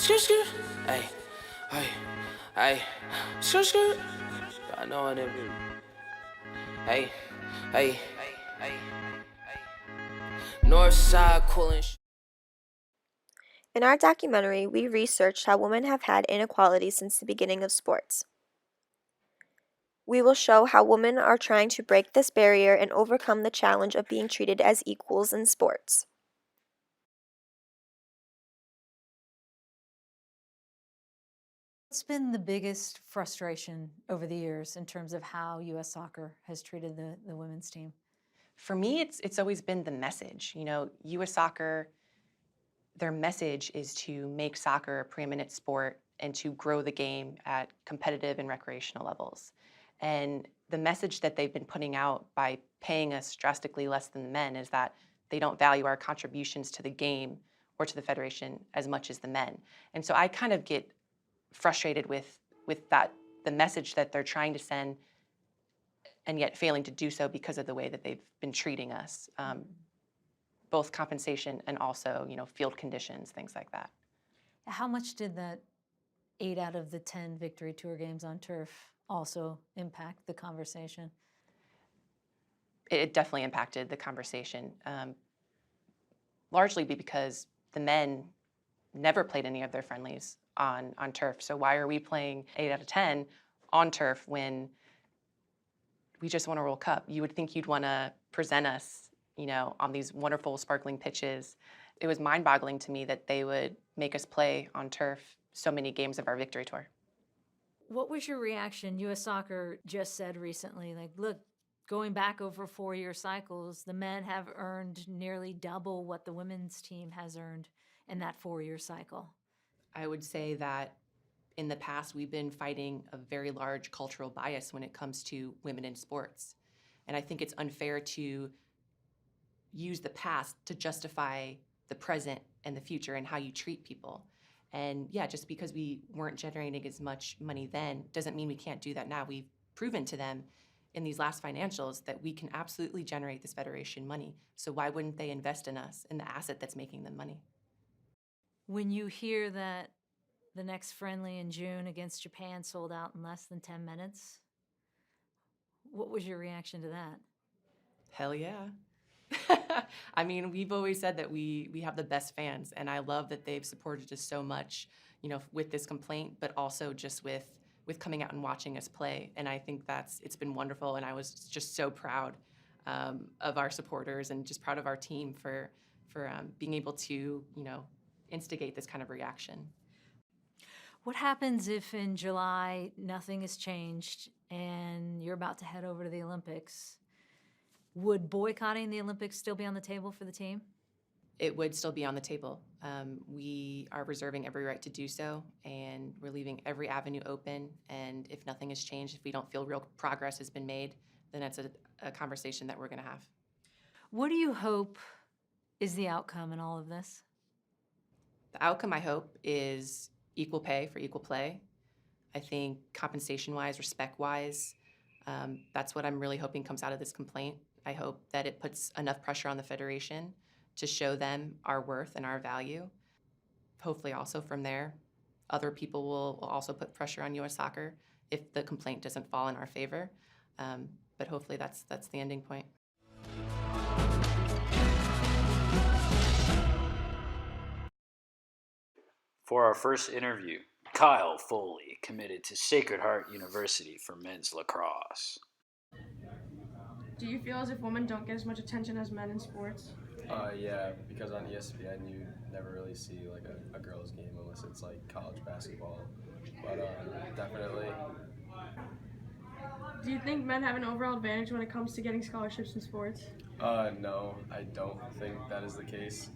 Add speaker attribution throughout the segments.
Speaker 1: Skr, skr. Hey, hey, hey. Skr, skr. I know it. Hey, hey, hey, hey. North side coolin'.
Speaker 2: In our documentary, we researched how women have had inequality since the beginning of sports. We will show how women are trying to break this barrier and overcome the challenge of being treated as equals in sports.
Speaker 3: What's been the biggest frustration over the years in terms of how U.S. Soccer has treated the women's team?
Speaker 4: For me, it's always been the message. You know, U.S. Soccer, their message is to make soccer a preeminent sport and to grow the game at competitive and recreational levels. And the message that they've been putting out by paying us drastically less than the men is that they don't value our contributions to the game or to the federation as much as the men. And so I kind of get frustrated with that, the message that they're trying to send and yet failing to do so because of the way that they've been treating us, both compensation and also, you know, field conditions, things like that.
Speaker 3: How much did that 8 out of the 10 Victory Tour games on turf also impact the conversation?
Speaker 4: It definitely impacted the conversation, largely because the men never played any of their friendlies on turf. So why are we playing 8 out of 10 on turf when we just won a World Cup? You would think you'd want to present us, you know, on these wonderful sparkling pitches. It was mind-boggling to me that they would make us play on turf so many games of our Victory Tour.
Speaker 3: What was your reaction? U.S. Soccer just said recently, like, look, going back over 4-year cycles, the men have earned nearly double what the women's team has earned in that 4-year cycle.
Speaker 4: I would say that in the past, we've been fighting a very large cultural bias when it comes to women in sports. And I think it's unfair to use the past to justify the present and the future and how you treat people. And yeah, just because we weren't generating as much money then doesn't mean we can't do that now. We've proven to them in these last financials that we can absolutely generate this federation money. So why wouldn't they invest in us, in the asset that's making them money?
Speaker 3: When you hear that the next friendly in June against Japan sold out in less than 10 minutes, what was your reaction to that?
Speaker 4: Hell yeah. I mean, we've always said that we have the best fans, and I love that they've supported us so much, you know, with this complaint, but also just with coming out and watching us play. And I think it's been wonderful, and I was just so proud of our supporters and just proud of our team for being able to, you know, instigate this kind of reaction.
Speaker 3: What happens if in July nothing has changed and you're about to head over to the Olympics? Would boycotting the Olympics still be on the table for the team?
Speaker 4: It would still be on the table. We are reserving every right to do so, and we're leaving every avenue open. And if nothing has changed, if we don't feel real progress has been made, then that's a conversation that we're going to have.
Speaker 3: What do you hope is the outcome in all of this?
Speaker 4: The outcome, I hope, is equal pay for equal play. I think compensation-wise, respect-wise, that's what I'm really hoping comes out of this complaint. I hope that it puts enough pressure on the federation to show them our worth and our value. Hopefully also from there, other people will also put pressure on U.S. Soccer if the complaint doesn't fall in our favor. But hopefully that's the ending point.
Speaker 5: For our first interview, Kyle Foley committed to Sacred Heart University for men's lacrosse.
Speaker 6: Do you feel as if women don't get as much attention as men in sports?
Speaker 7: Yeah, because on ESPN you never really see like a girls' game unless it's like college basketball. But definitely.
Speaker 6: Do you think men have an overall advantage when it comes to getting scholarships in sports?
Speaker 7: No, I don't think that is the case.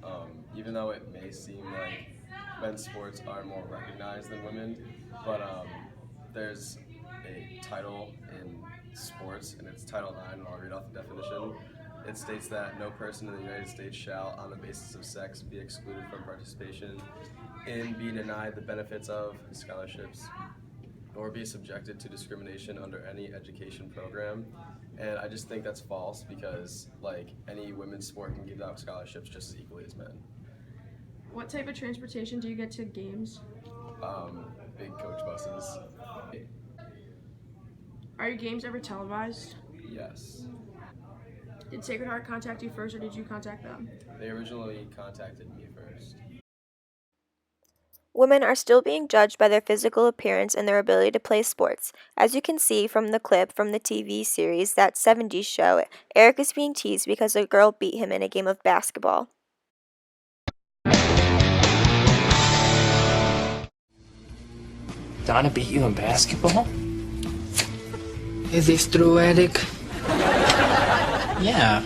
Speaker 7: Even though it may seem like men's sports are more recognized than women, but there's a title in sports, and it's Title IX, and I'll read off the definition. It states that no person in the United States shall, on the basis of sex, be excluded from participation in, be denied the benefits of scholarships, or be subjected to discrimination under any education program. And I just think that's false because, like, any women's sport can give out scholarships just as equally as men.
Speaker 6: What type of transportation do you get to games?
Speaker 7: big coach buses.
Speaker 6: Are your games ever televised?
Speaker 7: Yes.
Speaker 6: Did Sacred Heart contact you first, or did you contact them?
Speaker 7: They originally contacted me first.
Speaker 2: Women are still being judged by their physical appearance and their ability to play sports. As you can see from the clip from the TV series That 70s Show, Eric is being teased because a girl beat him in a game of basketball.
Speaker 8: Donna beat you in basketball?
Speaker 9: Is this true, Eric?
Speaker 8: Yeah.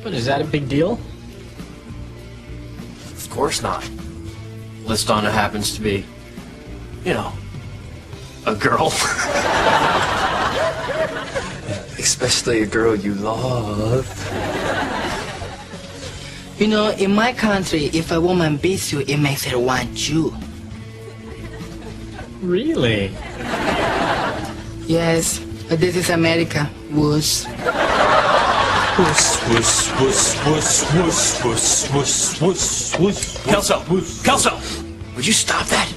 Speaker 8: But is that a big deal? Of course not. Unless Donna happens to be, you know, a girl. Especially a girl you love.
Speaker 9: You know, in my country, if a woman beats you, it makes her want you.
Speaker 8: Really?
Speaker 9: Yes, but this is America. Wuss.
Speaker 8: Kelso! Would you stop that?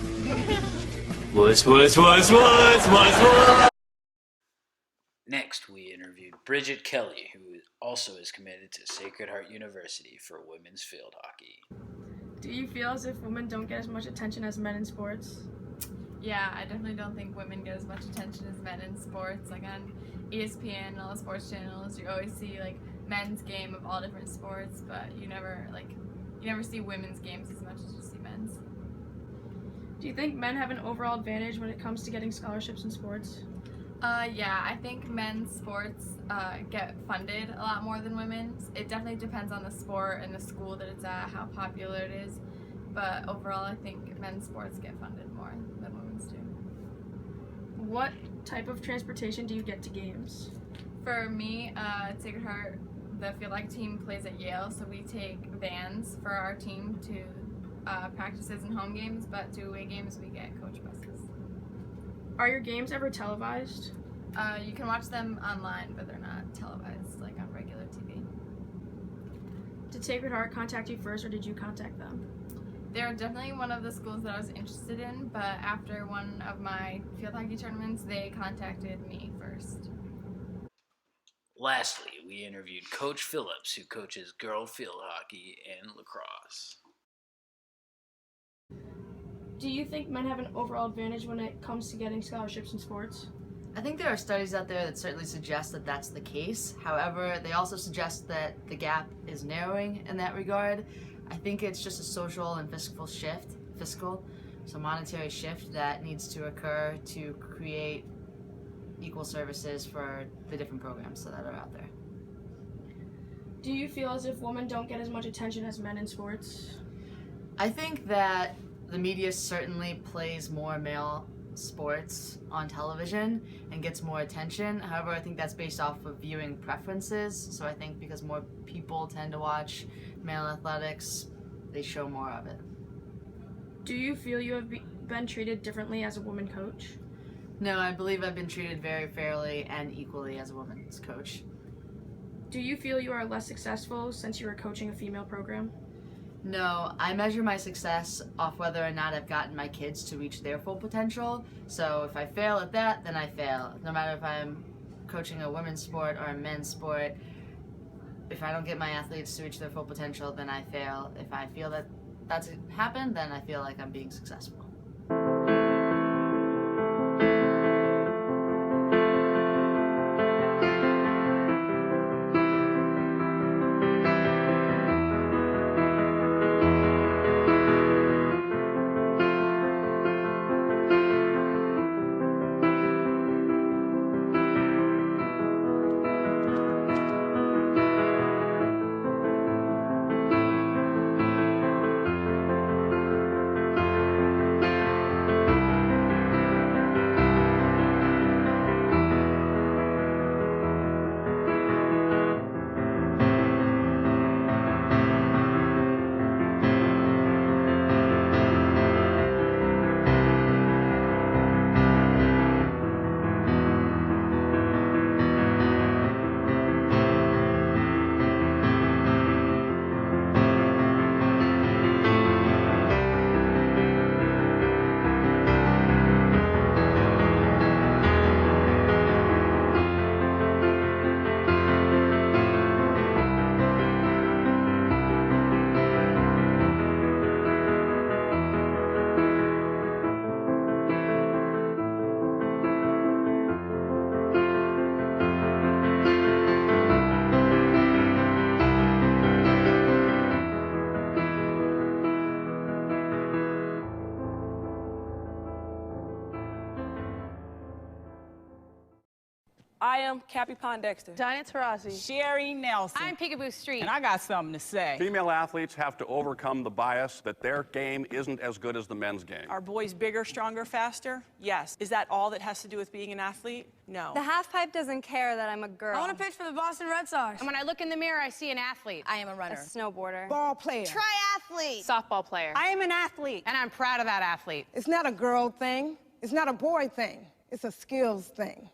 Speaker 5: Next, we interviewed Bridget Kelly, who also is committed to Sacred Heart University for women's field hockey.
Speaker 6: Do you feel as if women don't get as much attention as men in sports?
Speaker 10: Yeah, I definitely don't think women get as much attention as men in sports. Like on ESPN and all the sports channels, you always see like men's game of all different sports, but you never see women's games as much as you see men's.
Speaker 6: Do you think men have an overall advantage when it comes to getting scholarships in sports?
Speaker 10: Yeah, I think men's sports get funded a lot more than women's. It definitely depends on the sport and the school that it's at, how popular it is. But overall, I think men's sports get funded more than women's do.
Speaker 6: What type of transportation do you get to games?
Speaker 10: For me, at Sacred Heart, the field hockey team plays at Yale, so we take vans for our team to practices and home games, but to away games, we get coach buses.
Speaker 6: Are your games ever televised?
Speaker 10: You can watch them online, but they're not televised like on regular TV.
Speaker 6: Did Sacred Heart contact you first, or did you contact them?
Speaker 10: They're definitely one of the schools that I was interested in, but after one of my field hockey tournaments, they contacted me first.
Speaker 5: Lastly, we interviewed Coach Phillips, who coaches girl field hockey and lacrosse.
Speaker 6: Do you think men have an overall advantage when it comes to getting scholarships in sports?
Speaker 11: I think there are studies out there that certainly suggest that that's the case. However, they also suggest that the gap is narrowing in that regard. I think it's just a social and monetary shift that needs to occur to create equal services for the different programs that are out there.
Speaker 6: Do you feel as if women don't get as much attention as men in sports?
Speaker 11: I think that the media certainly plays more male sports on television and gets more attention. However, I think that's based off of viewing preferences. So I think because more people tend to watch male athletics, they show more of it.
Speaker 6: Do you feel you have been treated differently as a woman coach?
Speaker 11: No, I believe I've been treated very fairly and equally as a women's coach.
Speaker 6: Do you feel you are less successful since you are coaching a female program?
Speaker 11: No, I measure my success off whether or not I've gotten my kids to reach their full potential. So if I fail at that, then I fail. No matter if I'm coaching a women's sport or a men's sport, if I don't get my athletes to reach their full potential, then I fail. If I feel that that's happened, then I feel like I'm being successful.
Speaker 12: I am Cappy Pondexter.
Speaker 6: Diana Taurasi.
Speaker 12: Sherry Nelson.
Speaker 13: I'm Peekaboo Street.
Speaker 12: And I got something to say.
Speaker 14: Female athletes have to overcome the bias that their game isn't as good as the men's game.
Speaker 12: Are boys bigger, stronger, faster? Yes. Is that all that has to do with being an athlete? No.
Speaker 13: The half pipe doesn't care that I'm a girl.
Speaker 6: I want to pitch for the Boston Red Sox.
Speaker 13: And when I look in the mirror, I see an athlete.
Speaker 15: I am a runner.
Speaker 13: A snowboarder.
Speaker 15: Ball player.
Speaker 13: Triathlete. Softball player.
Speaker 15: I am an athlete.
Speaker 13: And I'm proud of that athlete.
Speaker 15: It's not a girl thing. It's not a boy thing. It's a skills thing.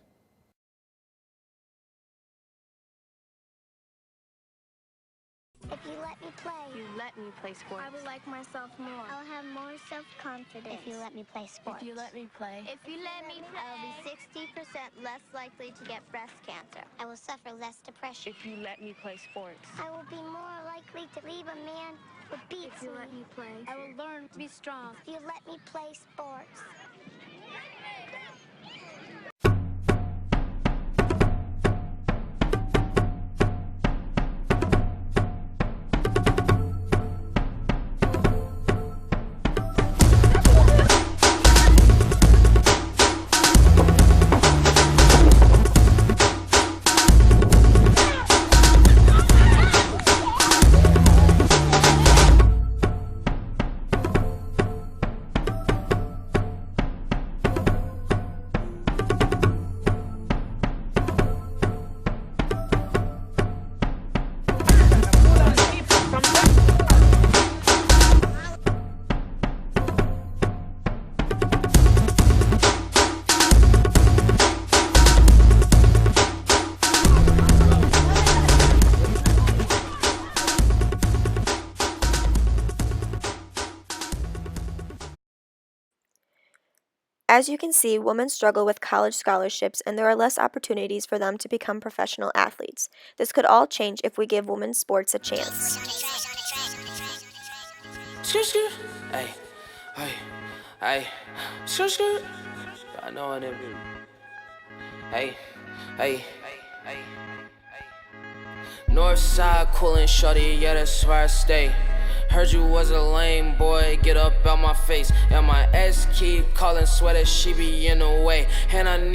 Speaker 16: If you let me play.
Speaker 13: You let me play sports.
Speaker 16: I will like myself more. I'll have more self-confidence.
Speaker 17: If you let me play sports.
Speaker 16: If you let me play.
Speaker 17: If you let me play. I'll be 60% less likely to get breast cancer.
Speaker 16: I will suffer less depression.
Speaker 13: If you let me play sports.
Speaker 16: I will be more likely to leave a man who beats
Speaker 17: If you let me play.
Speaker 16: I will learn to be strong. If you let me play sports.
Speaker 2: As you can see, women struggle with college scholarships and there are less opportunities for them to become professional athletes. This could all change if we give women's sports a chance.
Speaker 1: Hey, hey, hey, I know it. Hey, hey, hey. Northside coolin' shorty, yeah, that's where I stay. Heard you was a lame boy, get up out my face. And my ex keep calling, swear that she be in the way. And I need